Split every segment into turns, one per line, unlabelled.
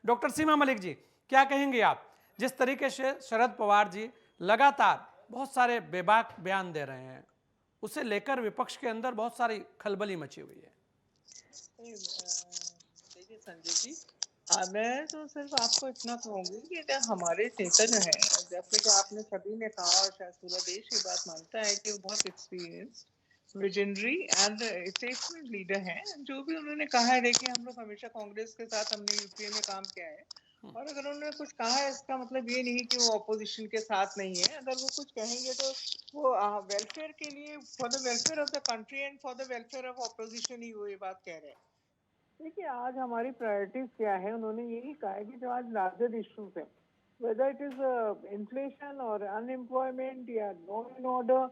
Doctor सीमा मलिक जी, क्या कहेंगे आप, जिस तरीके से शरद पवार जी लगातार बहुत सारे बेबाक बयान दे रहे हैं, उसे लेकर विपक्ष के अंदर बहुत सारी खलबली मची हुई है।
देखिए संजय जी, मैं तो सिर्फ आपको इतना कहूंगी कि जो हमारे नेता जो है, जैसे कि आपने सभी ने कहा और शायद पूरा देश ये बात मानता है कि वो बहुत experience visionary and statesman leader हैं। जो भी उन्होंने कहा है, देखिए हम लोग हमेशा कांग्रेस के साथ हमने यूपीए में काम किया है, और अगर उन्होंने कुछ कहा है इसका मतलब ये नहीं कि वो ऑपोजिशन के साथ नहीं है। अगर वो कुछ कहेंगे तो वो वेलफेयर के लिए, for the welfare of the country and for the welfare of opposition ही वो ये बात कह रहे हैं। देखिए आज हमारी प्रायोरिटीज क्या है, उन्होंने यही कहा है कि जो आज लार्जर इश्यूज है, वेदर इट इज इन्फ्लेशन और अनएम्प्लॉयमेंट या लॉ एंड ऑर्डर,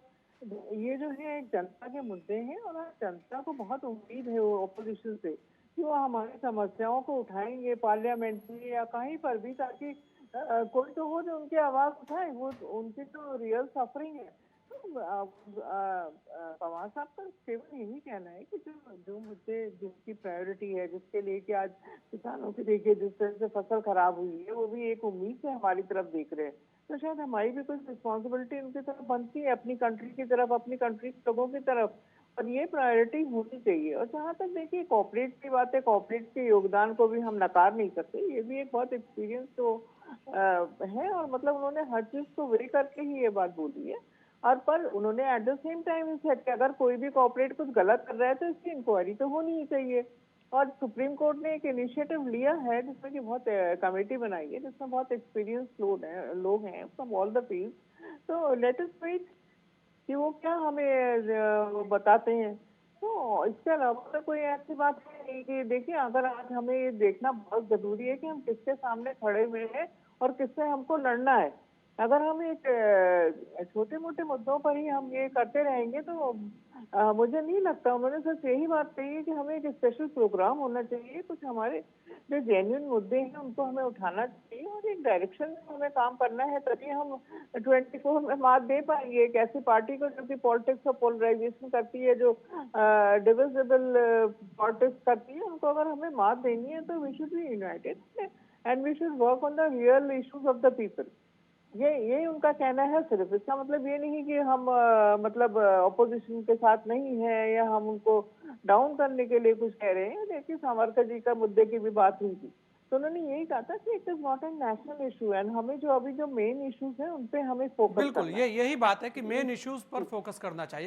ये जो है एक जनता के मुद्दे हैं। और आज जनता को बहुत उम्मीद है वो ऑपोजिशन से कि वो हमारी समस्याओं को उठाएंगे पार्लियामेंट में या कहीं पर भी, ताकि कोई तो हो जो उनकी आवाज उठाए। वो उनकी तो रियल सफरिंग है। तो पवार साहब का केवल यही कहना है कि जो जो मुद्दे जिसकी प्रायोरिटी है, जिसके लिए कि आज किसानों की देखिए जिस तरह से फसल खराब हुई है, वो भी एक उम्मीद से हमारी तरफ देख रहे हैं। तो शायद हमारी भी कुछ रिस्पॉन्सिबिलिटी उनकी तरफ बनती है, अपनी कंट्री की तरफ, अपनी कंट्री के लोगों की तरफ। और ये प्रायोरिटी होनी चाहिए। और जहाँ तक देखिए कॉर्पोरेट की बात है, कॉर्पोरेट के योगदान को भी हम नकार नहीं सकते। ये भी एक बहुत एक्सपीरियंस तो है, और मतलब उन्होंने हर चीज को वे करके ही ये बात बोली है। और पर उन्होंने at the same time said कि अगर कोई भी कॉर्पोरेट कुछ गलत कर रहा है तो इसकी इंक्वायरी तो होनी ही चाहिए। और सुप्रीम कोर्ट ने एक इनिशिएटिव लिया है जिसमें कि बहुत कमेटी बनाई है, जिसमें बहुत एक्सपीरियंस लोग हैं फ्रॉम ऑल द फील्ड। तो लेट अस वेट कि वो क्या हमें वो बताते हैं। तो इसके अलावा तो कोई ऐसी बात है नहीं कि देखिए अगर आज हमें ये देखना बहुत जरूरी है कि हम किसके सामने खड़े हुए हैं और किससे हमको लड़ना है। अगर हम एक छोटे मोटे मुद्दों पर ही हम ये करते रहेंगे तो मुझे नहीं लगता। उन्होंने सिर्फ यही बात कही है कि हमें एक स्पेशल प्रोग्राम होना चाहिए, कुछ हमारे जो जेन्युइन मुद्दे हैं उनको हमें उठाना चाहिए और एक डायरेक्शन में हमें काम करना है, तभी हम 24 में मात दे पाएंगे एक ऐसी पार्टी को जो कि पॉलिटिक्स और पोलराइजेशन करती है, जो डिविजिबल पॉलिटिक्स करती है। उनको अगर हमें मात देनी है तो we should be united and we should work on the real issues of the people. ये उनका कहना है। सिर्फ इसका मतलब ये नहीं कि हम मतलब ऑपोजिशन के साथ नहीं है या हम उनको डाउन करने के लिए कुछ कह रहे हैं। देखिए सावरकर जी का मुद्दे की भी बात हुई थी, तो उन्होंने यही कहा था कि it is not a national issue and हमें जो अभी जो मेन इश्यूज है उन पे हमें फोकस
बिल्कुल,
करना
ये यही बात है कि
है।
मेन इश्यूज पर फोकस करना चाहिए।